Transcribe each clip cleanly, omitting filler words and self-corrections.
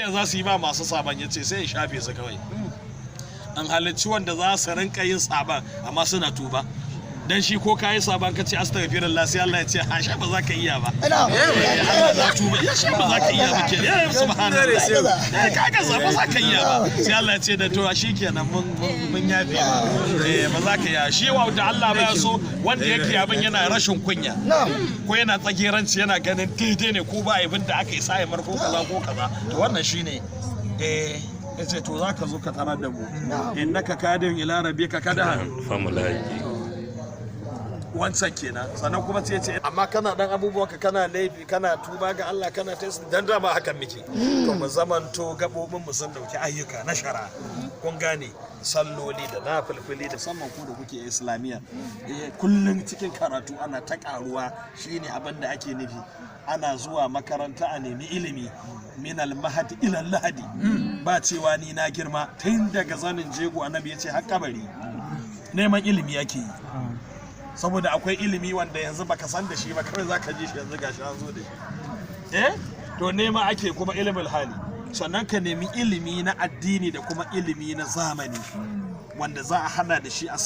ya za su yi ba masu saban yace sai ya shafe su kawai an halicci wanda za su rinka yin saban amma suna tuba dan shi ko kai saban kace astaghfirullah sai Allah ya ce ha sha ba za ka iya ba Allah za tuba ya sha ba za ka iya ba ke ya subhanallah kaga ba za ka iya ba sai Allah ya ce da to shikenan mun yafe ba za ka iya shi wa da Allah ba so wanda yake abin yana rashin kunya ko yana tsageranci yana ganin daidai ne ko ba abin da aka yi sai mar ko kaza to wannan shine yace to za ka zo ka tarar da mu innaka kadin ila rabbika kadahan famulaki wancan kenan sannan kuma sai ce amma kana dan abubuwan ka kana laifi kana tuba ga Allah kana test dan dama hakan muke to mu zamanto gabobin mu sun dauki ayyuka na shara kun gane salloli da nafilfili da musamman ku da kuke islamiyya kullun cikin karatu ana ta karuwa shine abin da ake nufi ana zuwa makaranta a nemi ilimi min al-mahdi ila al-lahdi ba cewa ni na girma tun daga zanin jego annabi yace har kabari neman ilimi yake yi saboda akwai ilimi wanda yanzu baka san da shi ba kawai zaka ji shi yanzu gashi an zo da shi to nema ake kuma ilimin hali sannan ka nemi ilimi na addini da kuma ilimi na zamani wanda za a hada da shi a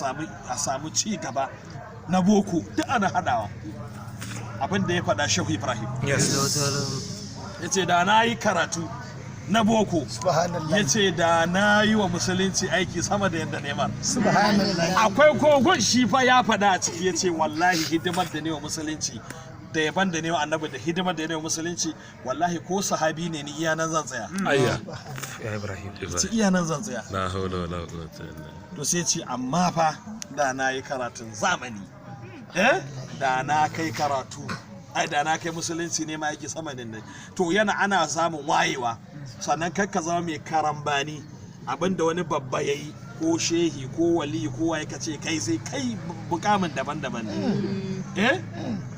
samu ci gaba na boko duk ana hadawa abin da ya faɗa Shehu Ibrahim yace da na yi karatu na boko yace da na yi wa musulunci aiki sama da yadda neman akwai kogon shi fa ya faɗa a ciki yace wallahi hidimar da ne wa musulunci da yaban da ne wa annabi da hidimar da ne wa musulunci wallahi ko sahabi ne ni iya nan zan tsaya ayya ya Ibrahim iya nan zan tsaya la hawla wala quwwata illa billah to sai ce amma fa da na yi karatun zamani da na kai karatu da na kai musulunci ne ma yake sama da nan to yana ana samun wayewa sannan kakka zama mai karambani abinda wani babba yayi ko shehi ko wali ko waye kace kai sai kai mukamin daban-daban ne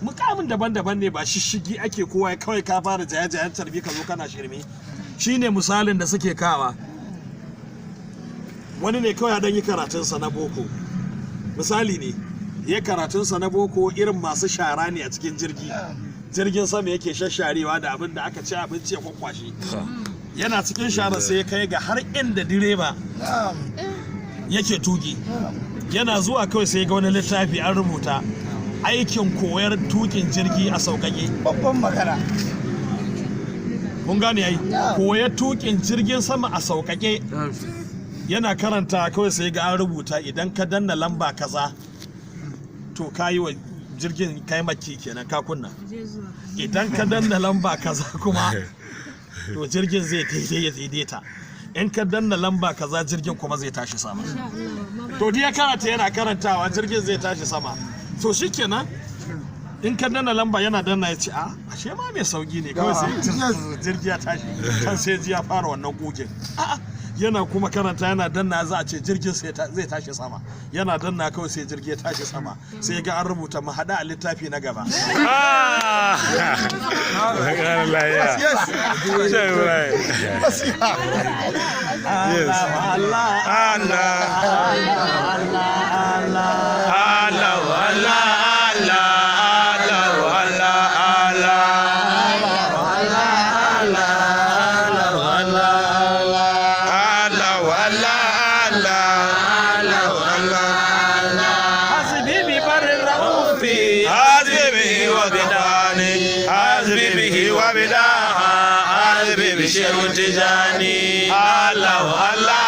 mukamin daban-daban ne ba shishigi ake kowa kawai ka fara jaye-jayen tarbi ka zo kana shirme shine misalin da suke kawa wani ne kawai dan yi karatunsa na boko misali ne ya karatunsa na boko irin masu shara ne a cikin jirgin sama yake shasharewa da abin da aka ci abinci ya kwakwashe yana cikin shara sai ya kai ga har inda direba yake tuki yana zuwa kawai sai ga wani littafi an rubuta aikin koyar tukin jirgi a sauƙaƙe babban magana kun gane yayi koyar tukin jirgin sama a sauƙaƙe yana karanta kawai sai ga an rubuta idan ka danna lamba kaza to kayi wa jirgin kai maki kenan ka kunna idan ka danna lamba kaza kuma to jirgin zai daidaita in ka danna lamba kaza jirgin kuma zai tashi sama to ya karanta yana karantawa jirgin zai tashi sama to shikenan in ka danna lamba yana danna ya ce a ashe ma mai sauki ne kawai sai jirgi ya tashi kan sai ji ya fara wannan kugin yana kuma karanta yana danna za a ce jirgin zai tashi sama yana danna kawai sai jirgi ya tashi sama sai ga an rubuta mu hada a littafi na gaba Tijani Allah Allah